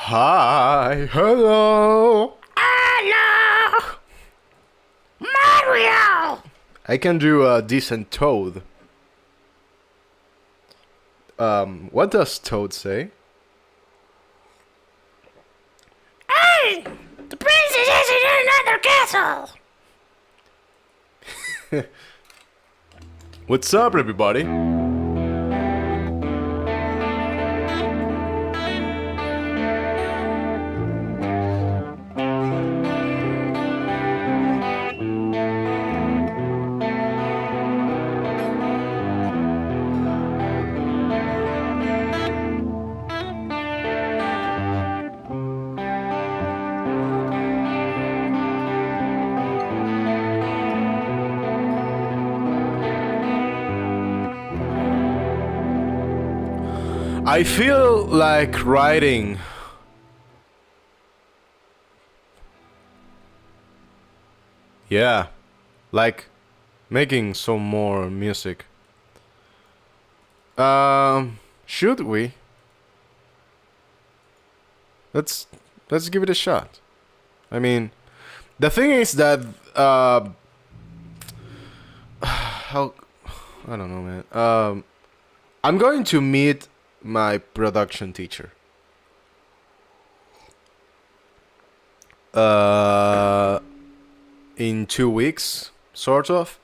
Hi, hello. Hello! Mario! I can do a decent Toad. What does Toad say? Hey! The princess is in another castle! What's up, everybody? I feel like writing. Yeah, like making some more music. Should we? Let's give it a shot. I mean, the thing is that how I don't know, man. I'm going to meet my production teacher. In 2 weeks, sort of.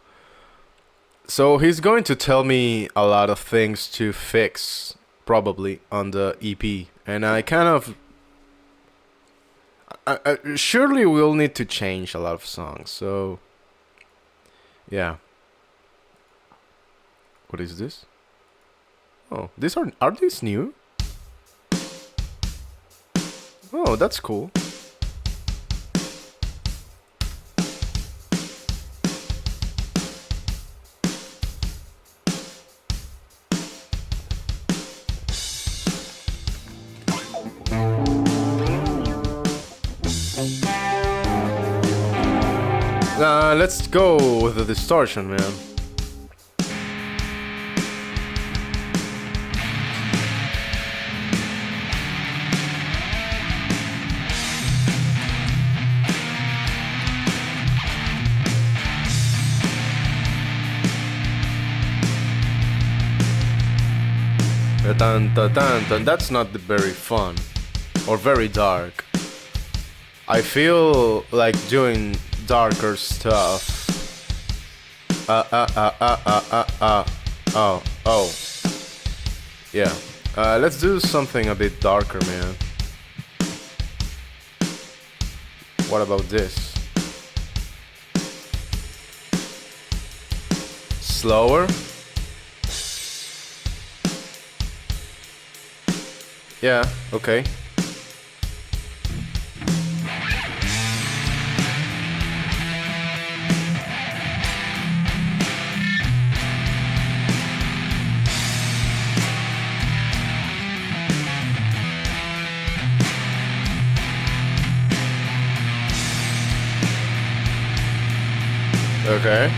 So he's going to tell me a lot of things to fix, probably, on the EP. And I kind of... surely we'll need to change a lot of songs, so... yeah. What is this? Oh, these are these new? Oh, that's cool. Let's go with the distortion, man. Dun, dun, dun, dun. That's not very fun or very dark. I feel like doing darker stuff. Oh. Yeah. Let's do something a bit darker, man. What about this? Slower? Yeah, okay. Okay.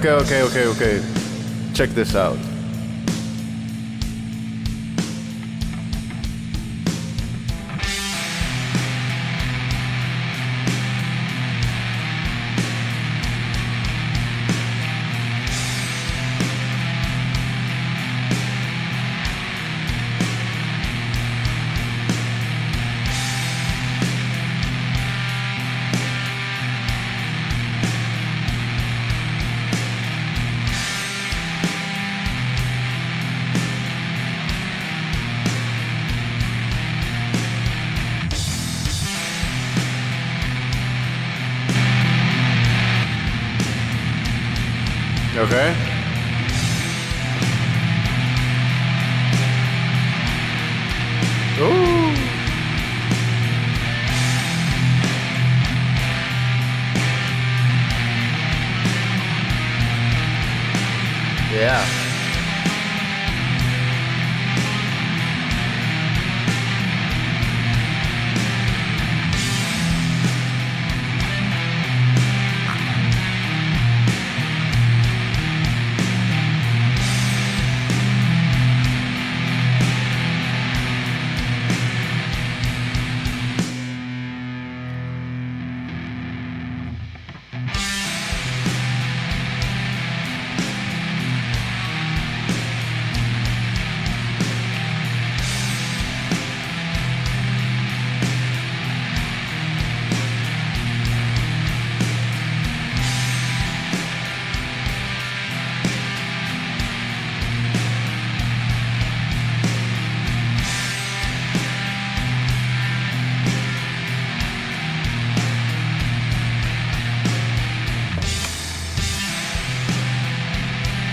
Okay. Check this out. Okay. Ooh. Yeah.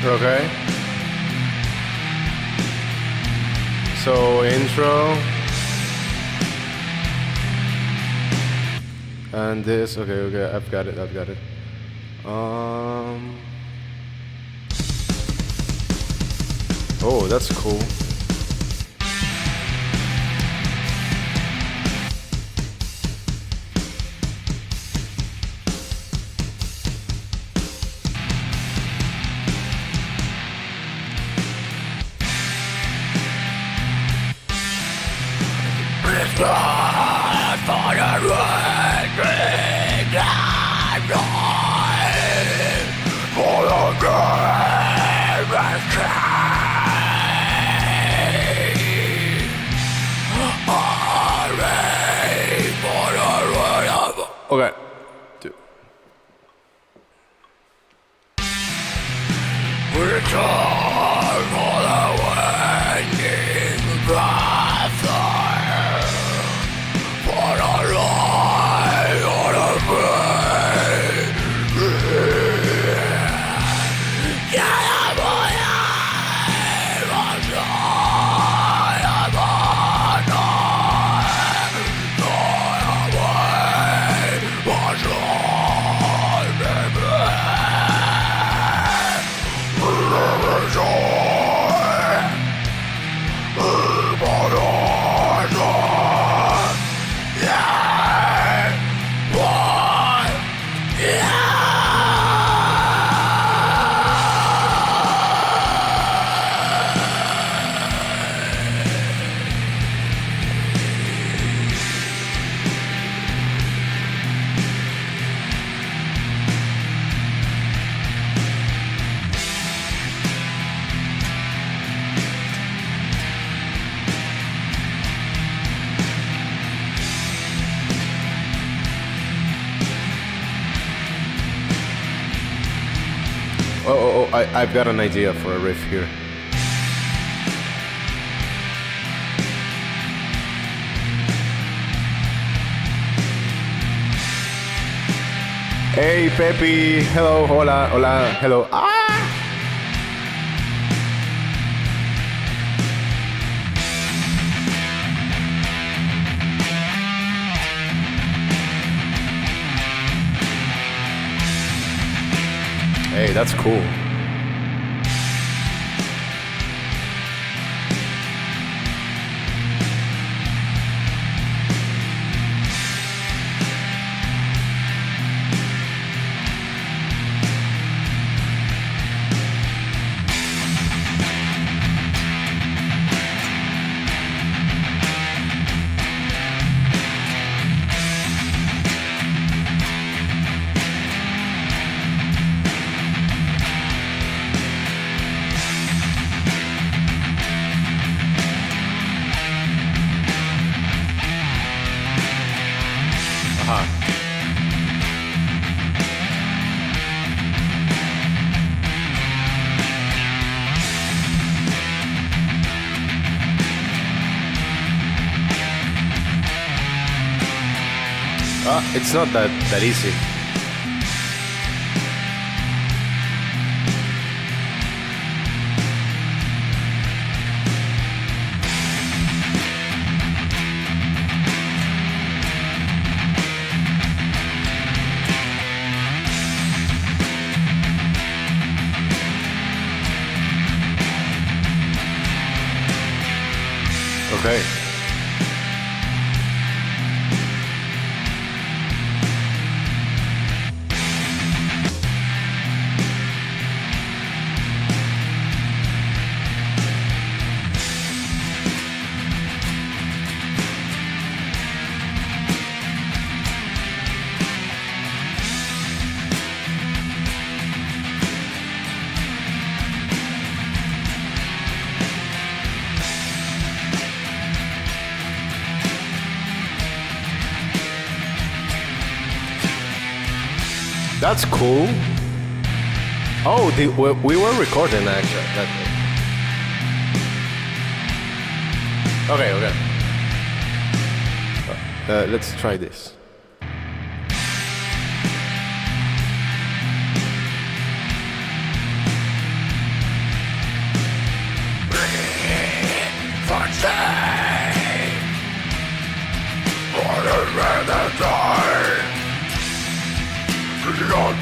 Okay. So intro. And this, okay, I've got it. Oh, that's cool. Okay. Two. I've got an idea for a riff here. Hey, Pepe. Hello, hola, hello. Hey, that's cool. It's not that easy. Okay. That's cool. Oh, we were recording actually. Okay. Let's try this. No.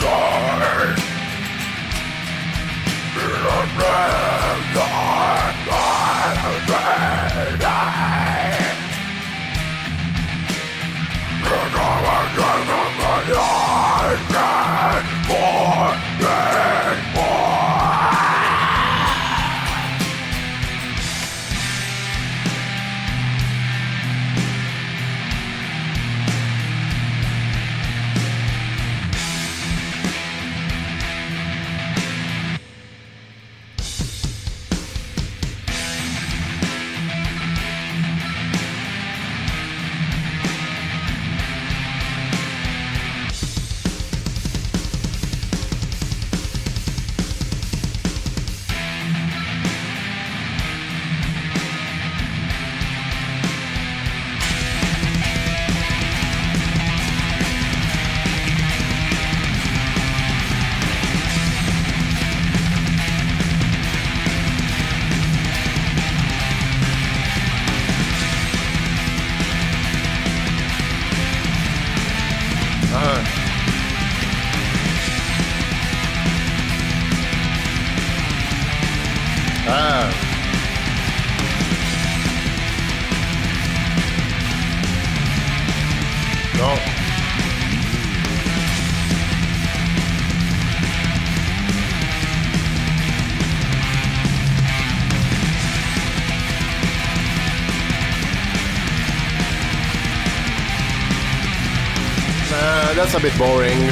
That's a bit boring.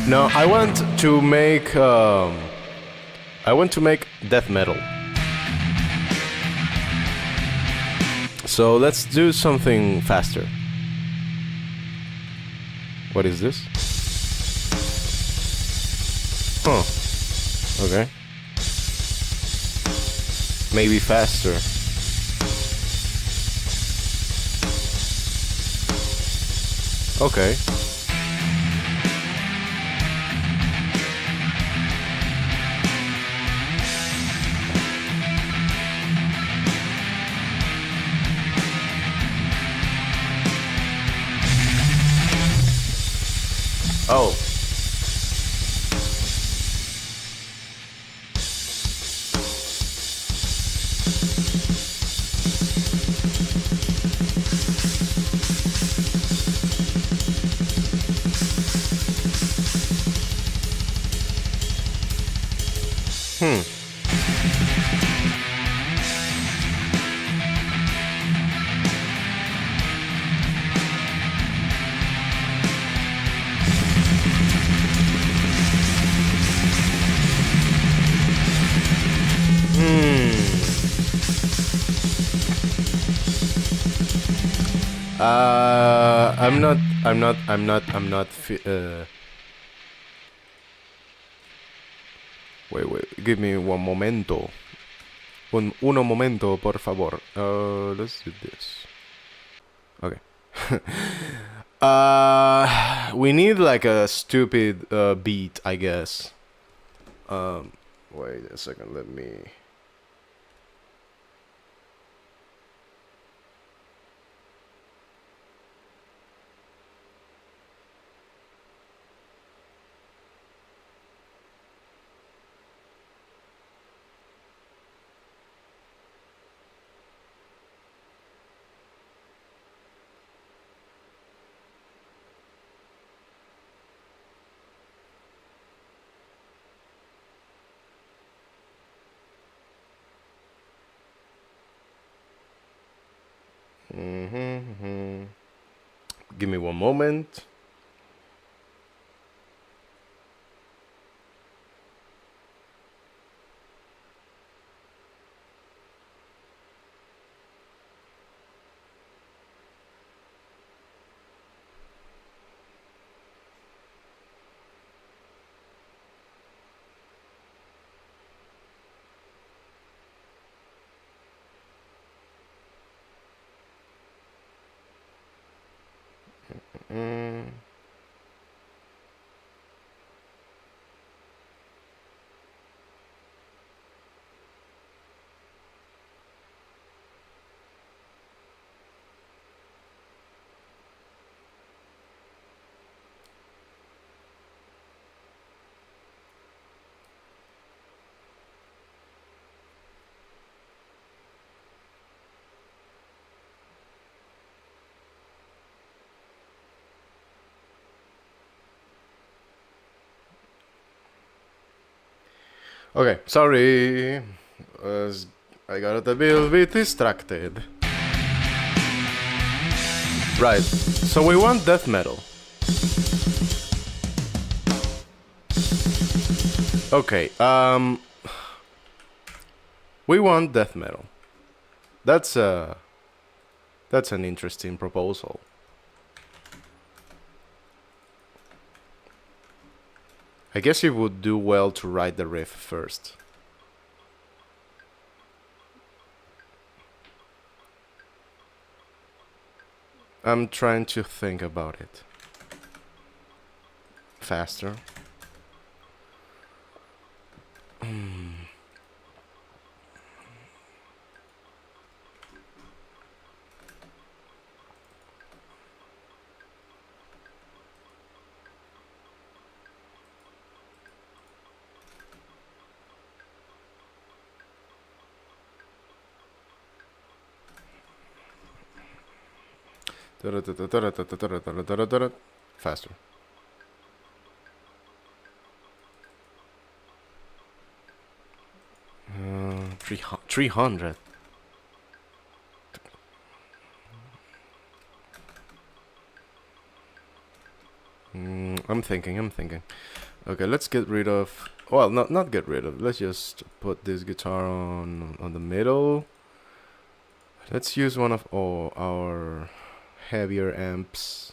No, I want to make death metal. So let's do something faster. What is this? Huh. Okay. Maybe faster. Okay. Oh. I'm not. Wait. Give me one momento. Uno momento, por favor. Let's do this. Okay. We need like a stupid beat, I guess. Wait a second. Let me. Give me one moment. Okay, sorry. I got a little bit distracted. Right, so we want death metal. Okay, we want death metal. That's an interesting proposal. I guess it would do well to write the riff first. I'm trying to think about it. Faster. Faster. 300. I'm thinking. Okay, let's get rid of... Well, not get rid of. Let's just put this guitar on the middle. Let's use one of our heavier amps.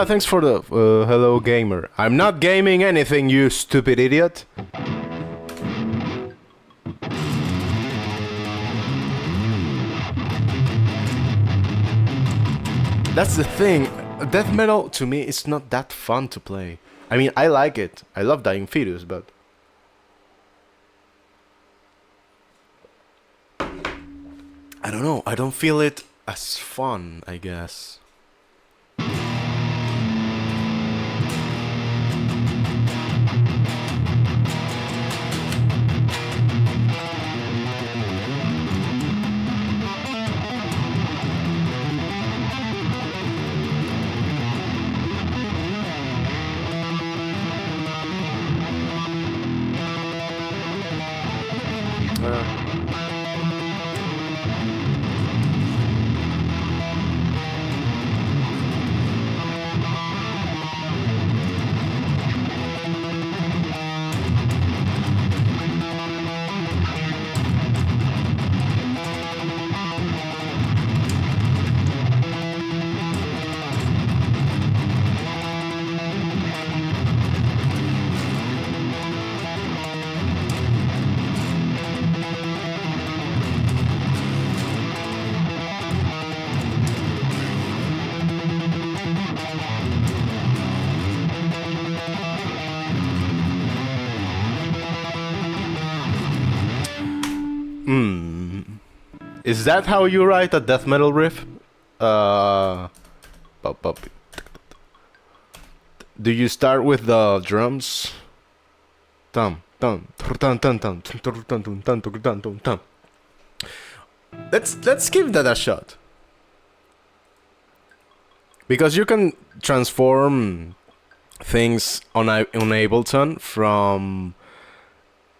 Thanks for the hello gamer. I'm not gaming anything, you stupid idiot. That's the thing. Death metal to me is not that fun to play. I mean, I like it. I love Dying Fetus, but I don't know. I don't feel it as fun, I guess. Is that how you write a death metal riff? Do you start with the drums? Let's give that a shot. Because you can transform things on Ableton from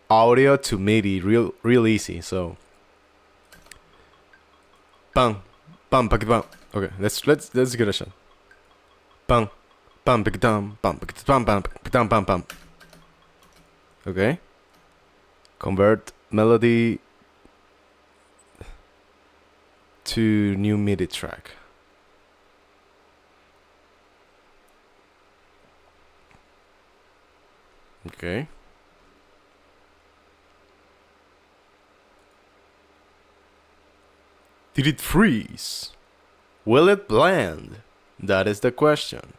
audio to MIDI real easy, so bang bam bam. Okay, let's give it a shot. Bang bam bam bam bam bam bam bam. Okay, convert melody to new MIDI track. Okay. Did it freeze? Will it blend? That is the question.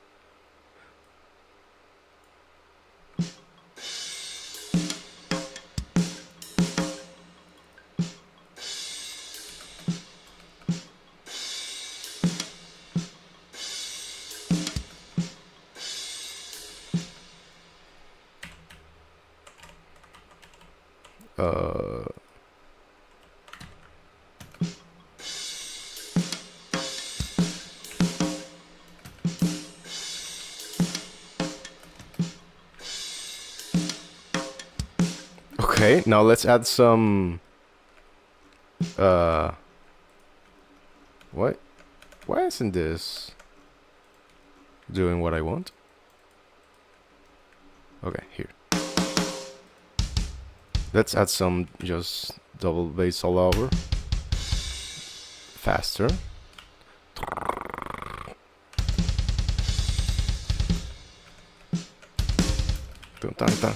Okay, now let's add some what? Why isn't this doing what I want? Okay, here. Let's add some just double bass all over. Faster. Dun, dun, dun.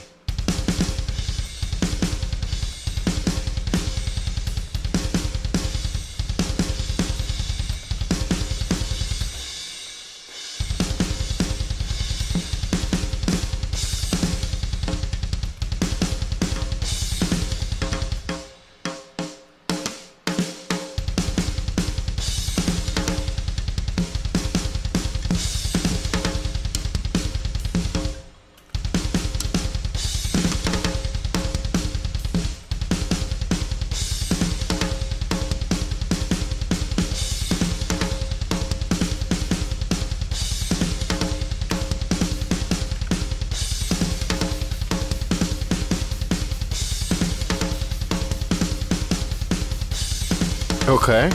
Okay.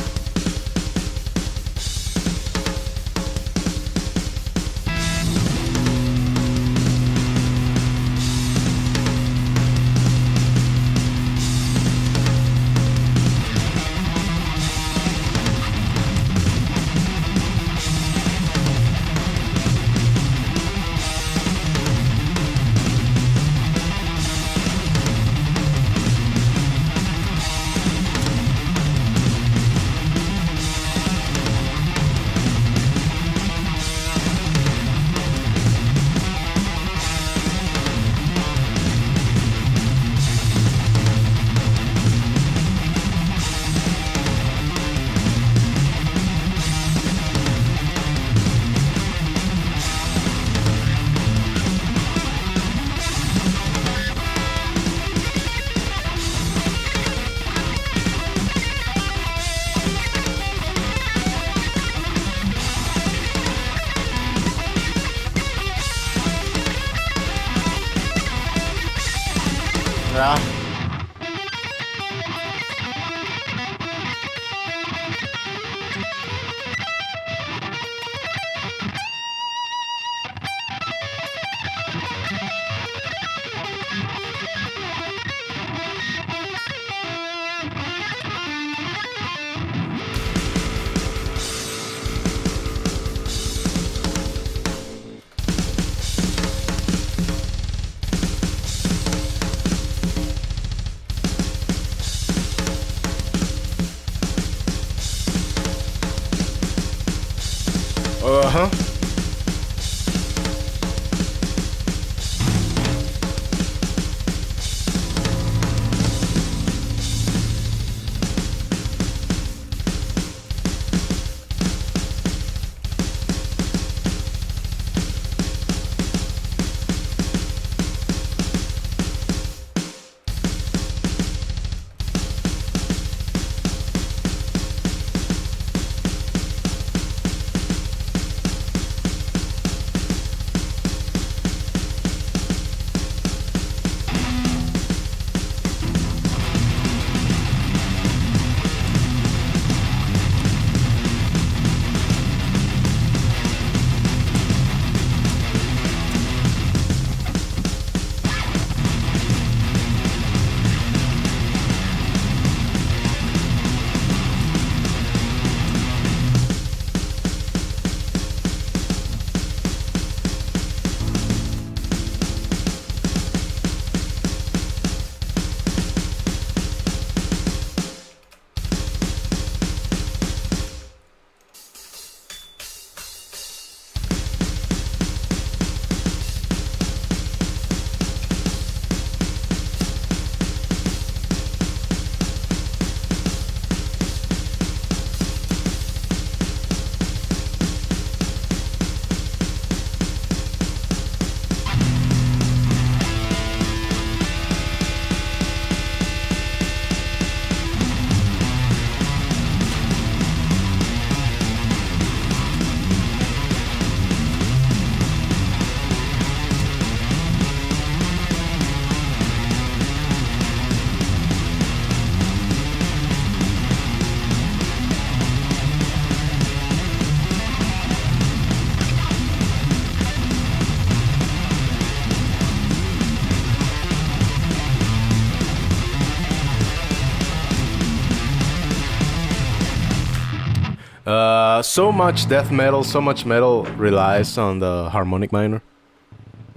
So much death metal, so much metal relies on the harmonic minor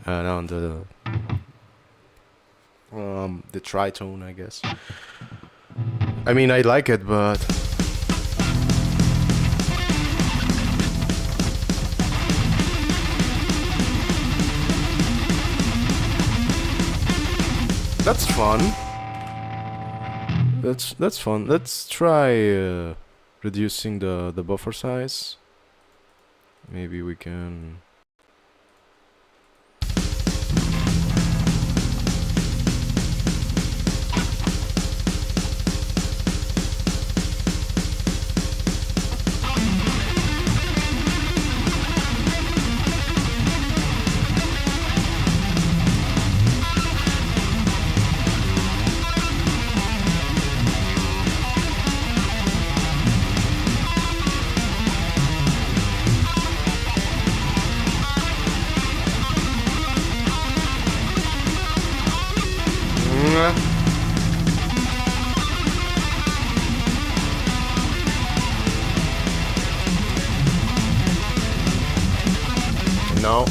and on the tritone, I guess. I mean, I like it, but that's fun. That's fun. Let's try reducing the buffer size. Maybe we can. No.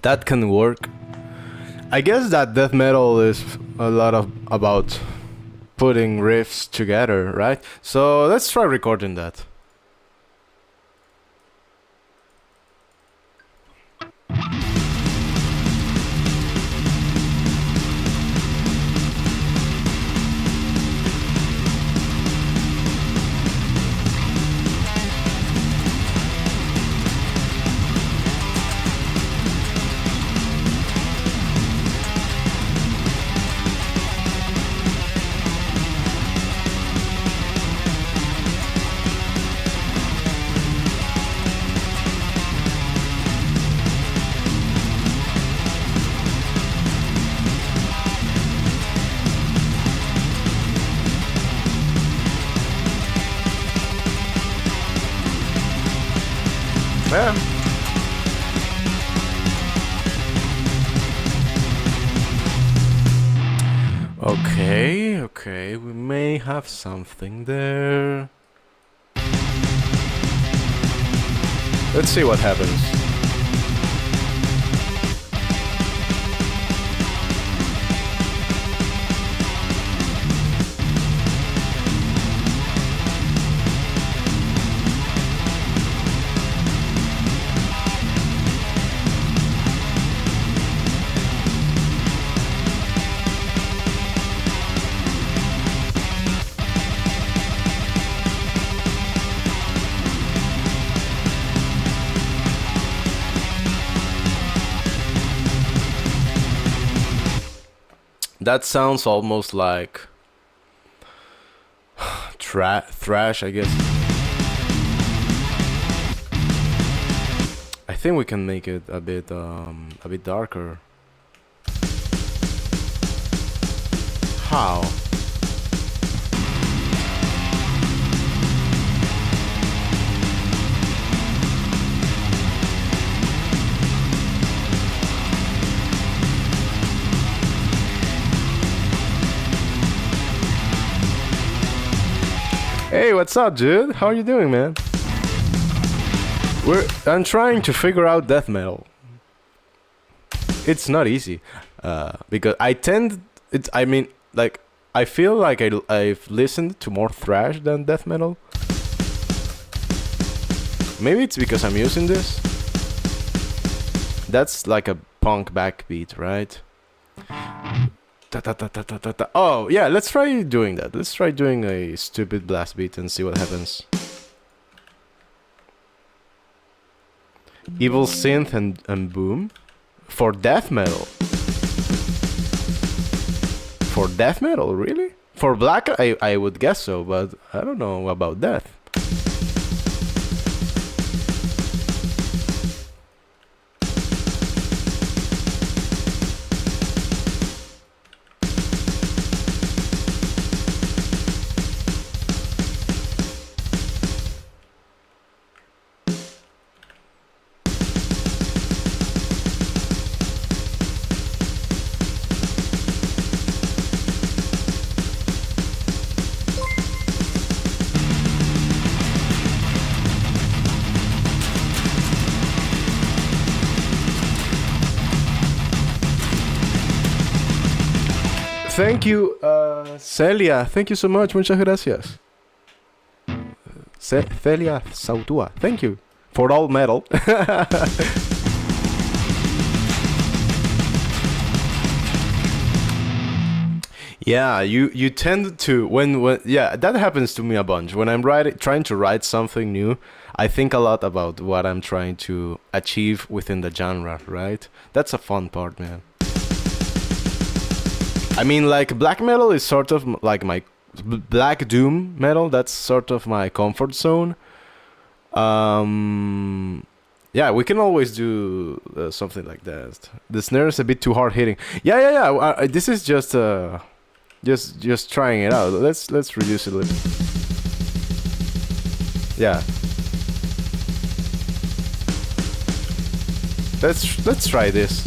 That can work. I guess that death metal is a lot of about putting riffs together, right? So let's try recording that. Yeah. Okay, we may have something there. Let's see what happens. That sounds almost like thrash, I guess. I think we can make it a bit darker. How? Hey, what's up, dude? How are you doing, man? I'm trying to figure out death metal. It's not easy, because I mean, like, I feel like I've listened to more thrash than death metal. Maybe it's because I'm using this. That's like a punk backbeat, right? Oh, yeah, let's try doing that. Let's try doing a stupid blast beat and see what happens. Evil synth and boom. For death metal. For death metal, really? For black, I would guess so, but I don't know about death. Thank you, Celia. Thank you so much. Muchas gracias. Celia Sautua. Thank you for all metal. Yeah, you tend to when yeah, that happens to me a bunch. When I'm trying to write something new, I think a lot about what I'm trying to achieve within the genre, right? That's a fun part, man. I mean, like, black metal is sort of like my black doom metal. That's sort of my comfort zone. Yeah, we can always do something like that. The snare is a bit too hard hitting. Yeah. This is just trying it out. Let's reduce it a little. Yeah. Let's try this.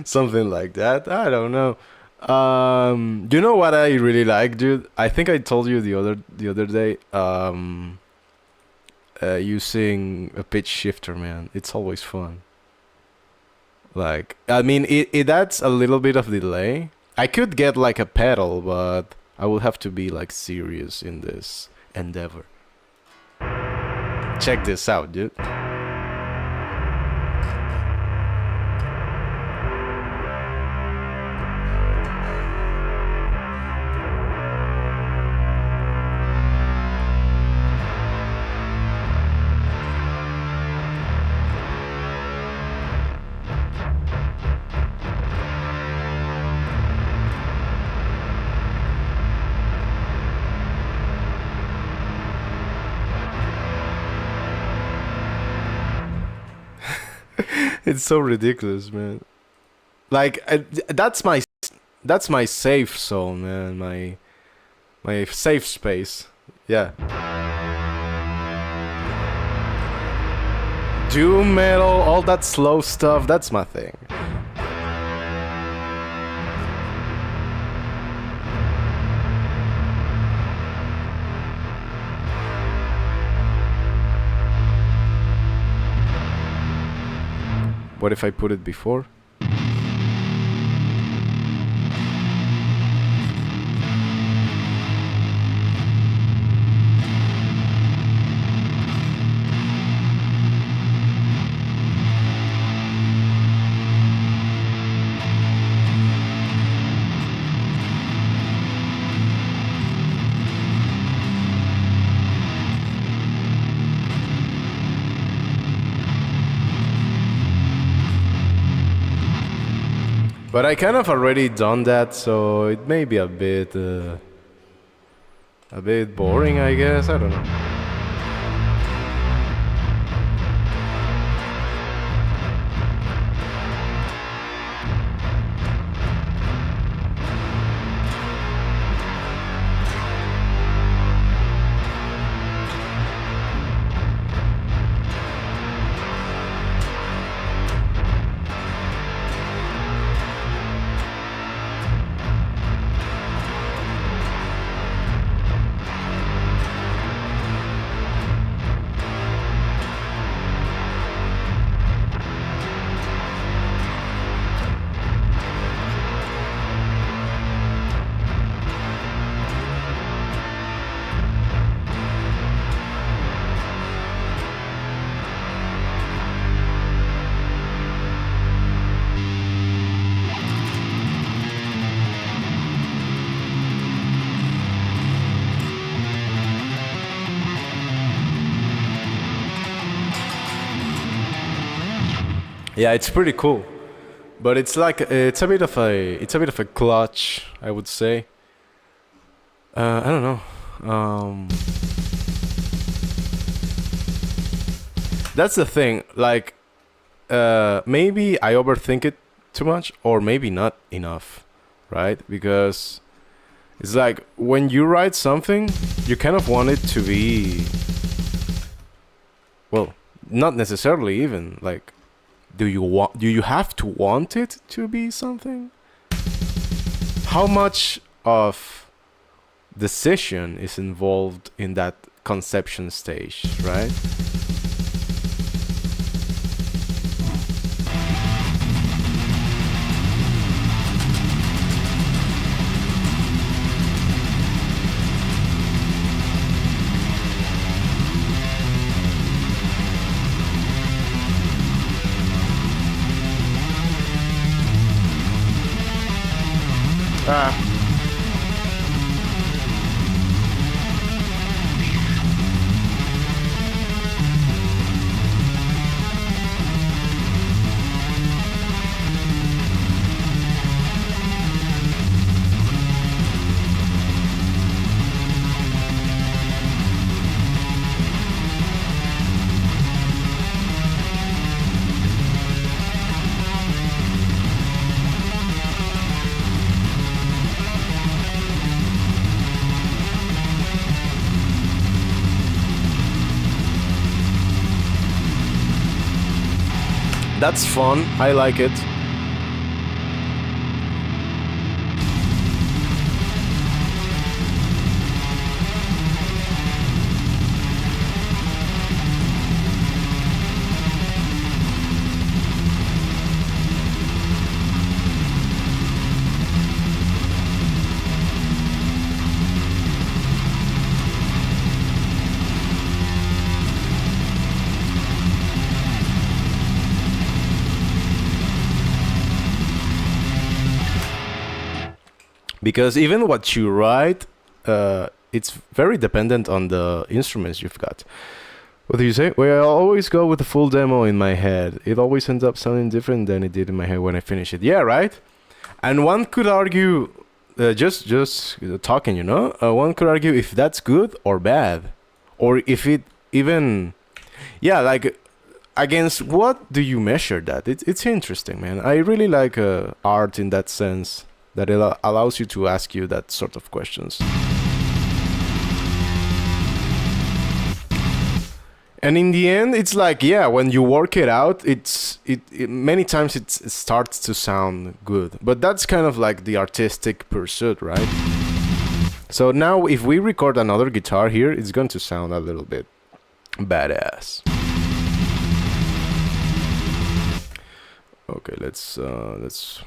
Something like that. I don't know. You know what I really like, dude? I think I told you the other day. Using a pitch shifter, man. It's always fun. Like, I mean, it adds a little bit of delay. I could get like a pedal, but I will have to be like serious in this endeavor. Check this out, dude. It's so ridiculous, man. Like, that's my safe zone, man. My safe space. Yeah. Doom metal, all that slow stuff. That's my thing. What if I put it before? But I kind of already done that, so it may be a bit boring, I guess. I don't know. Yeah, it's pretty cool, but it's like it's a bit of a clutch, I would say. I don't know. That's the thing. Like, maybe I overthink it too much, or maybe not enough, right? Because it's like when you write something, you kind of want it to be, well, not necessarily even like. Do you have to want it to be something? How much of decision is involved in that conception stage, right? That's fun. I like it. Because even what you write, it's very dependent on the instruments you've got. What do you say? Well, I always go with the full demo in my head. It always ends up sounding different than it did in my head when I finish it. Yeah, right? And one could argue, just talking, you know? One could argue if that's good or bad. Or if it even... Yeah, like, against what do you measure that? It's interesting, man. I really like art in that sense. That it allows you to ask you that sort of questions. And in the end, it's like, yeah, when you work it out, it many times it starts to sound good. But that's kind of like the artistic pursuit, right? So now if we record another guitar here, it's going to sound a little bit badass. Okay, let's do this.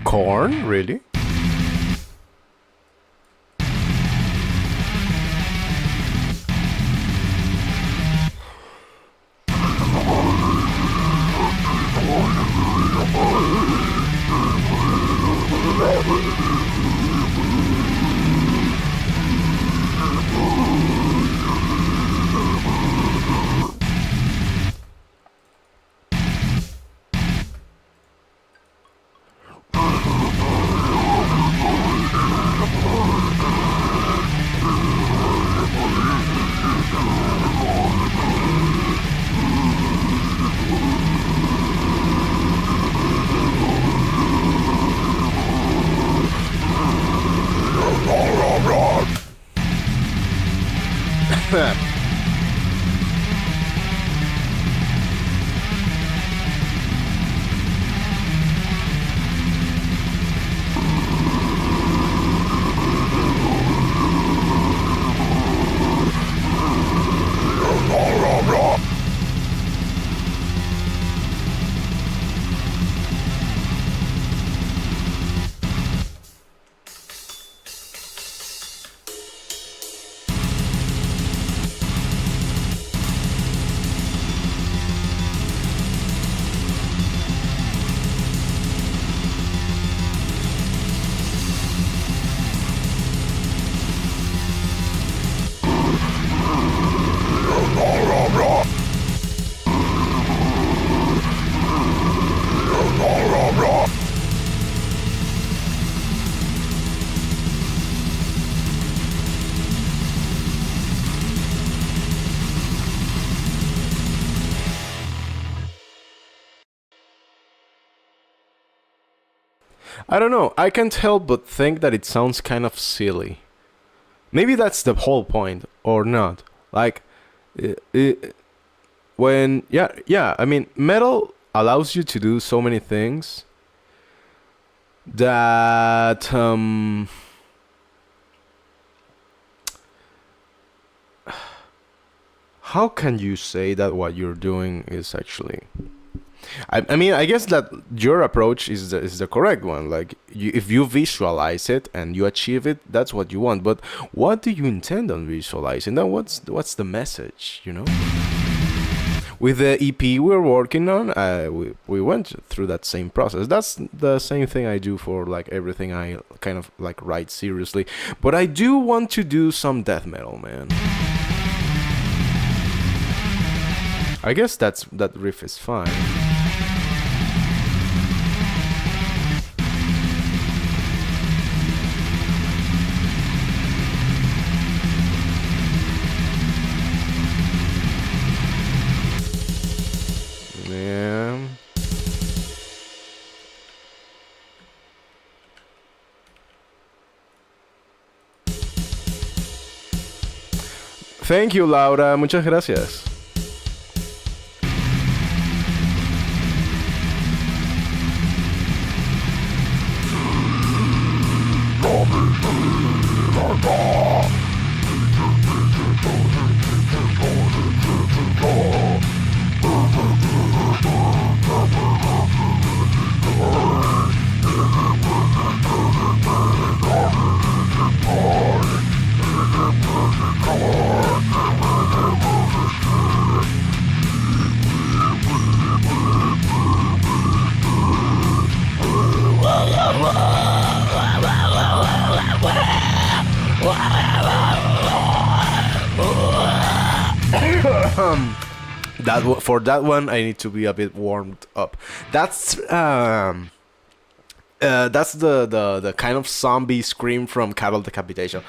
Corn? Really? I don't know. I can't help but think that it sounds kind of silly. Maybe that's the whole point, or not. Like, when yeah. I mean, metal allows you to do so many things that how can you say that what you're doing is actually I mean, I guess that your approach is the correct one. Like, if you visualize it and you achieve it, that's what you want. But what do you intend on visualizing? Then what's the message? You know. With the EP we're working on, we went through that same process. That's the same thing I do for like everything I kind of like write seriously. But I do want to do some death metal, man. I guess that riff is fine. Yeah. Thank you, Laura. Muchas gracias. For that one, I need to be a bit warmed up. That's the kind of zombie scream from Cattle Decapitation.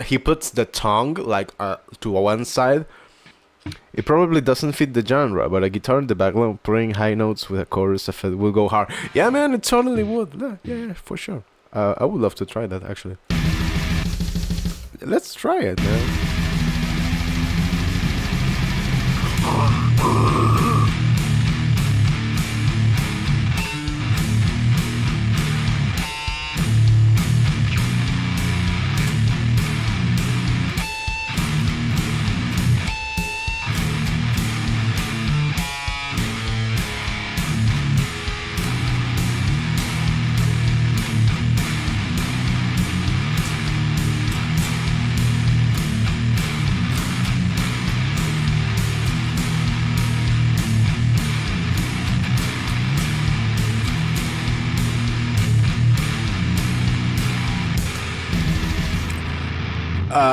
He puts the tongue like to one side. It probably doesn't fit the genre, but a guitar in the background playing high notes with a chorus effect will go hard. Yeah, man, it totally would. Yeah, for sure. I would love to try that, actually. Let's try it, man.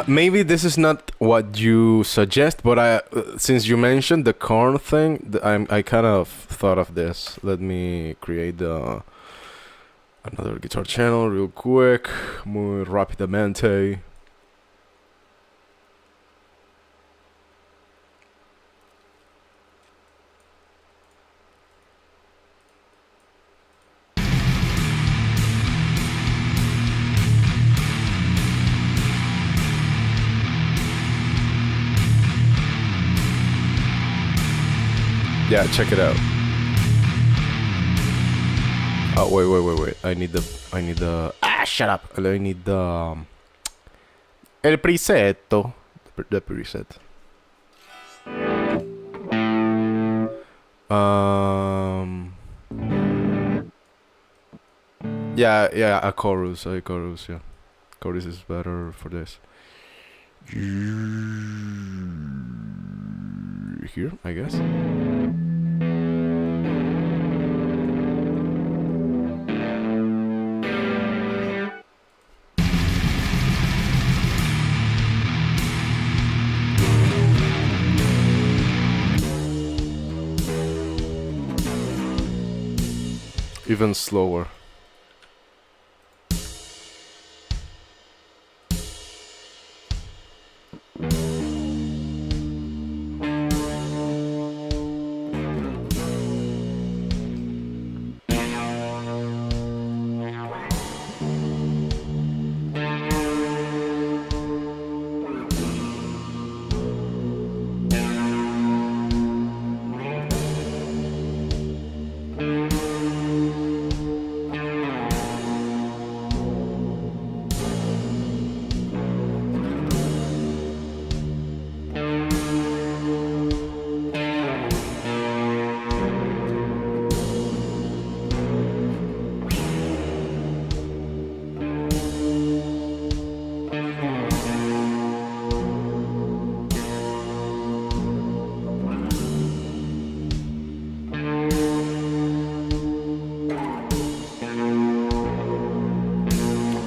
Maybe this is not what you suggest, but since you mentioned the corn thing, I kind of thought of this. Let me create another guitar channel real quick, muy rápidamente. Yeah, check it out. Oh, wait. I need the shut up. I need the el presetto. The preset. Yeah, a chorus, yeah. Chorus is better for this. Here, I guess. Even slower.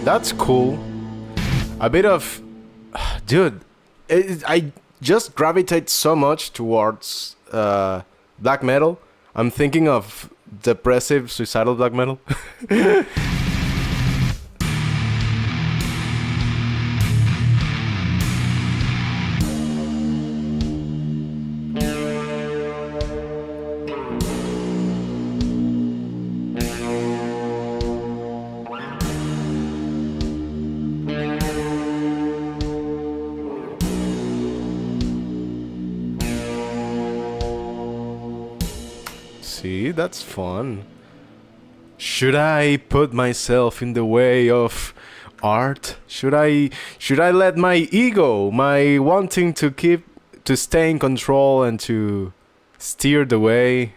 That's cool. A bit of... Dude, I just gravitate so much towards black metal. I'm thinking of depressive, suicidal black metal. See, that's fun. Should I put myself in the way of art? Should I let my ego, my wanting to stay in control and to steer the way?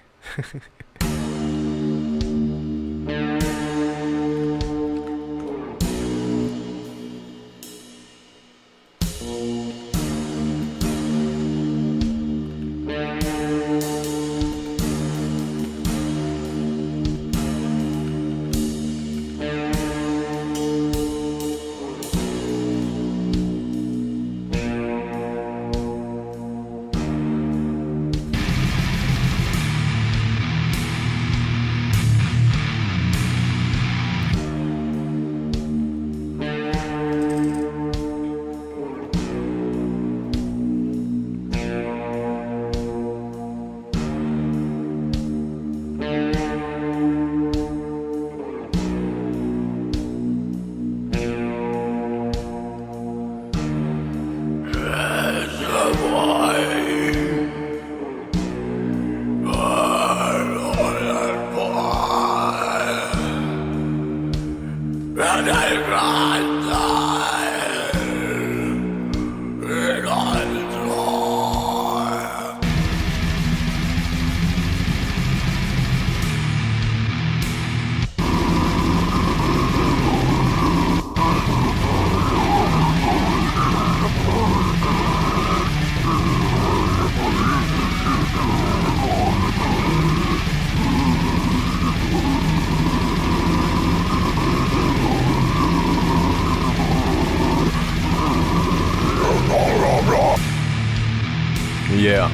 Yeah.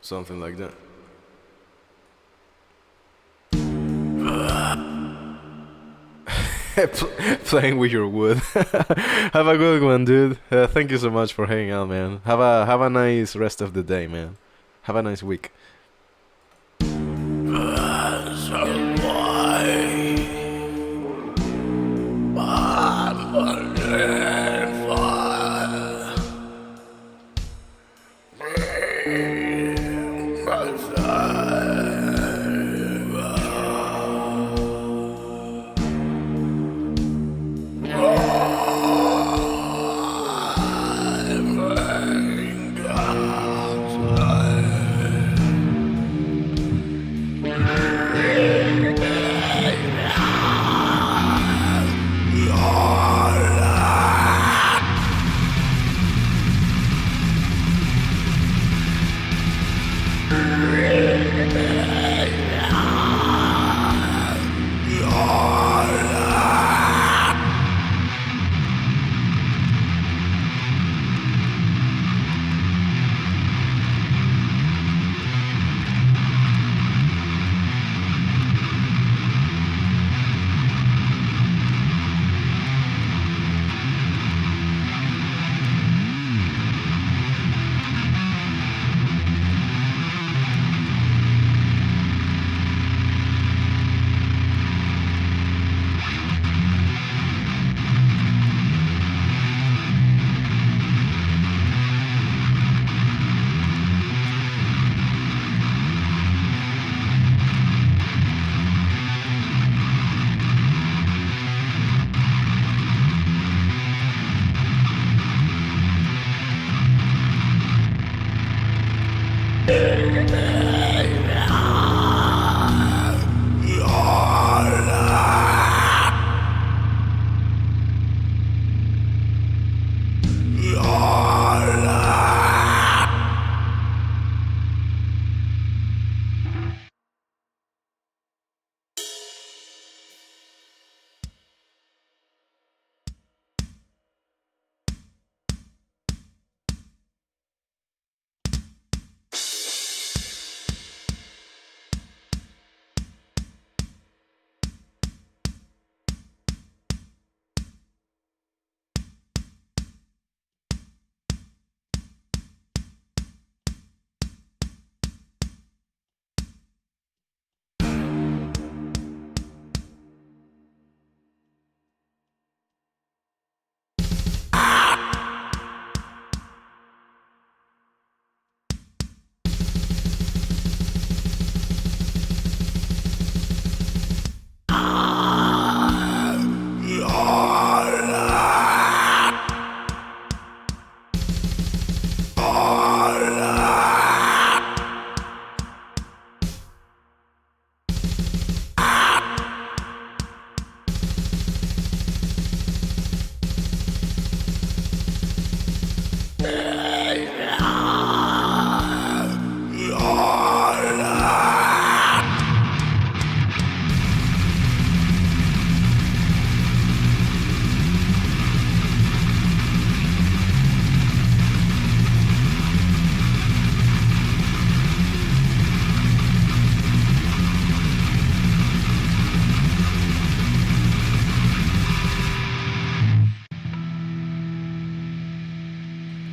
Something like that. Playing with your wood. Have a good one, dude. Thank you so much for hanging out, man. Have a nice rest of the day, man. Have a nice week.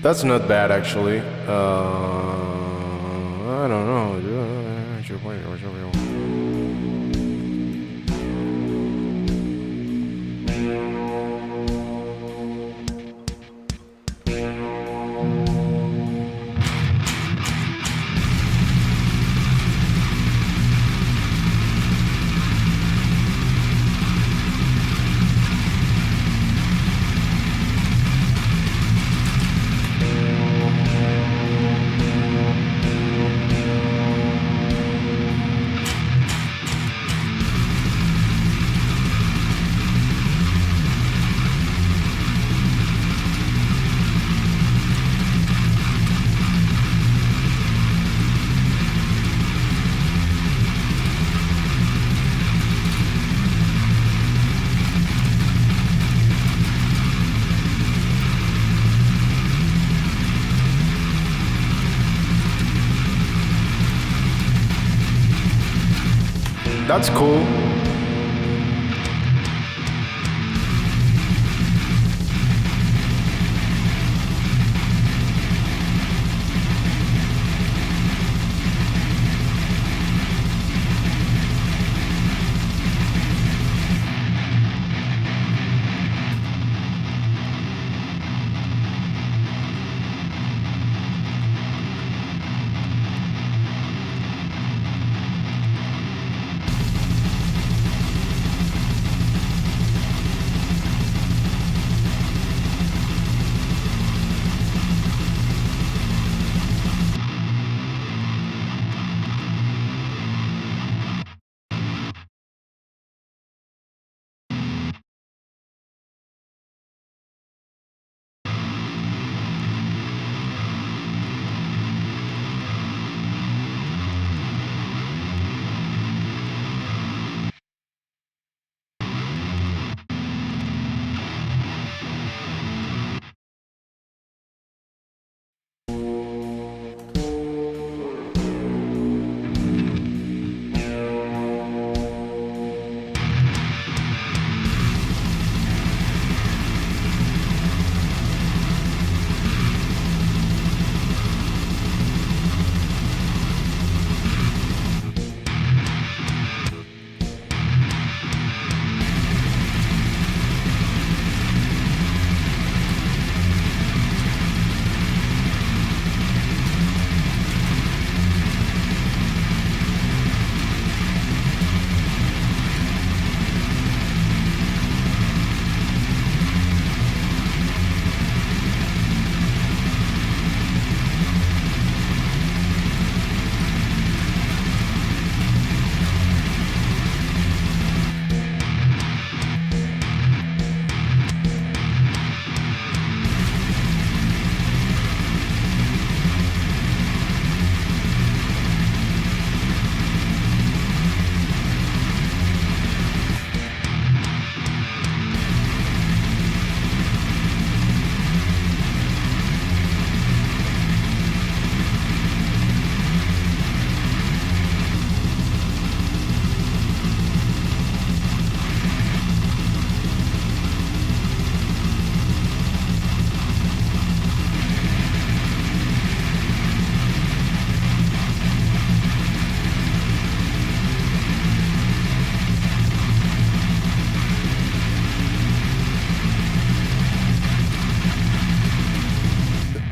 That's not bad, actually. I don't know. That's cool.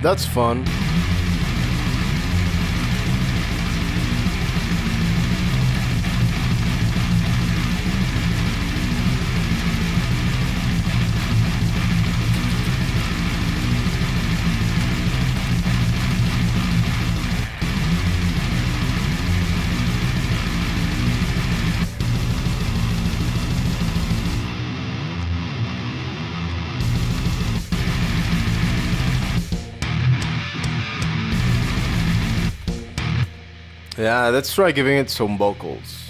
That's fun. Yeah, let's try giving it some vocals.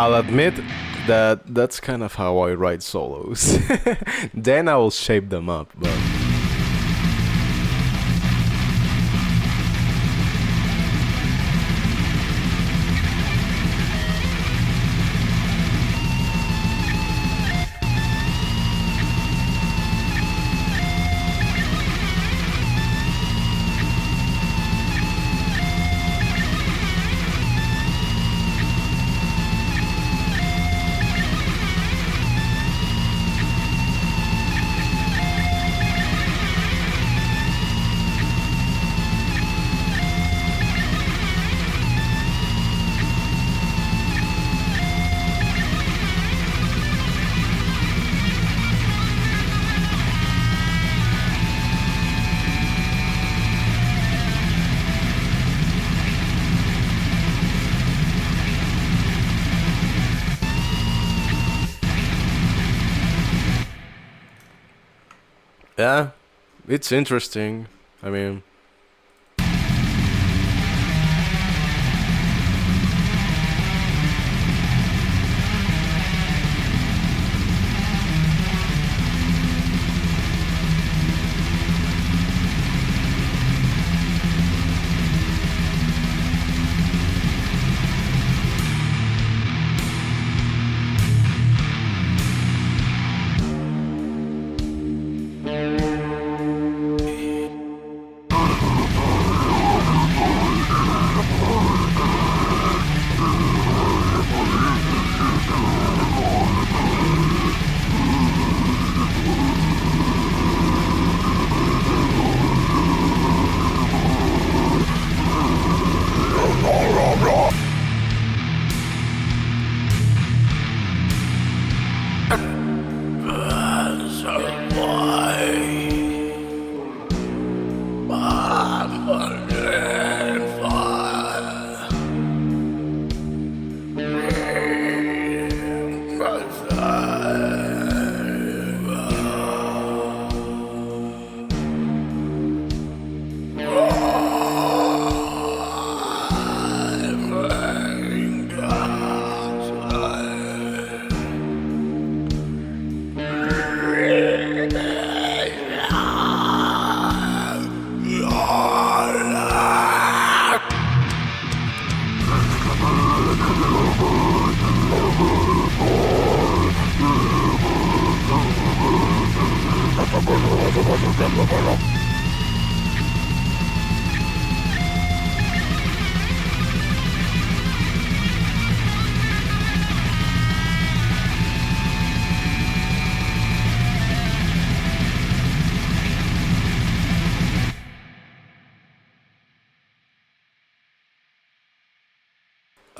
I'll admit that that's kind of how I write solos. Then I will shape them up, but... Yeah, it's interesting. I mean...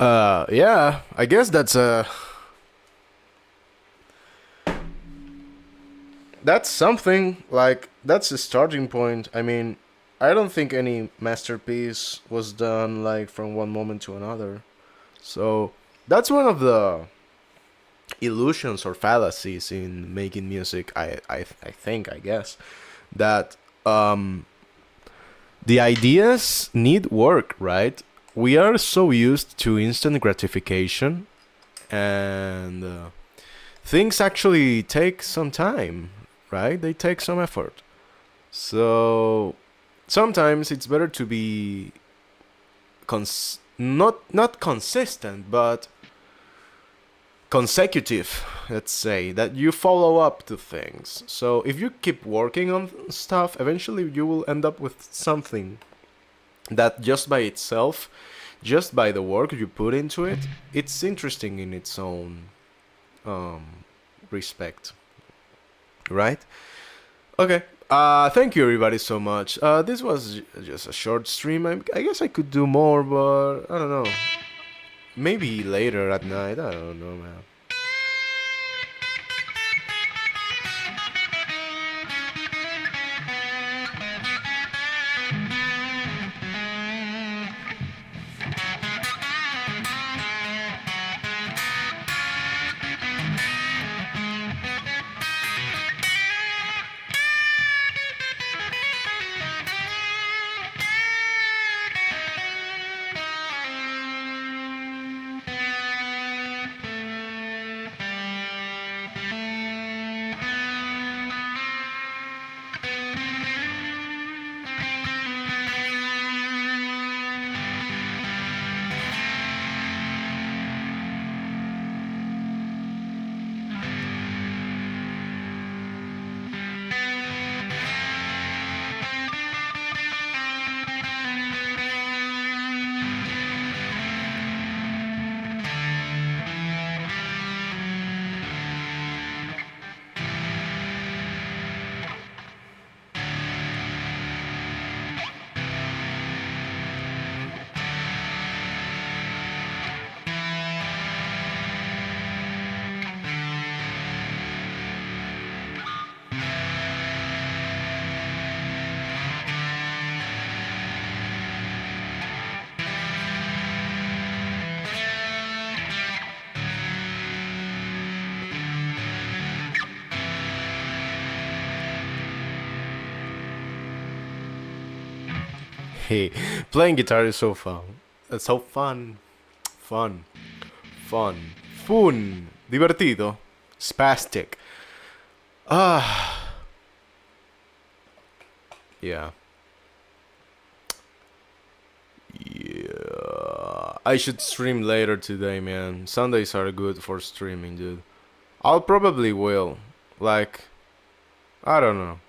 Yeah, I guess that's something, like, that's a starting point. I mean, I don't think any masterpiece was done like from one moment to another. So that's one of the illusions or fallacies in making music. I think, I guess, that the ideas need work, right? We are so used to instant gratification, and things actually take some time, right? They take some effort. So sometimes it's better to be not consistent, but consecutive, let's say, that you follow up to things. So if you keep working on stuff, eventually you will end up with something that just by itself, just by the work you put into it, it's interesting in its own respect, right? Okay. Thank you everybody so much. This was just a short stream. I guess I could do more, but I don't know. Maybe later at night. I don't know, man. Hey, playing guitar is so fun. It's so fun. Fun. Fun. Fun. Divertido. Spastic. Ah. Yeah. Yeah. I should stream later today, man. Sundays are good for streaming, dude. I'll probably will. Like, I don't know.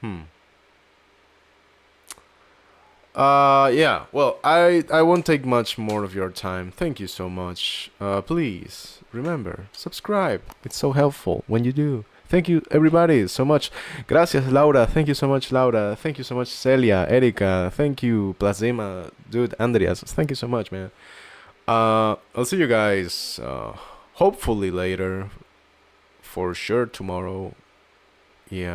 Hmm. Yeah. Well, I won't take much more of your time. Thank you so much. Please remember, subscribe. It's so helpful when you do. Thank you, everybody, so much. Gracias, Laura. Thank you so much, Laura. Thank you so much, Celia, Erika. Thank you, Plasima, dude, Andreas. Thank you so much, man. I'll see you guys. Hopefully later. For sure tomorrow. Yeah.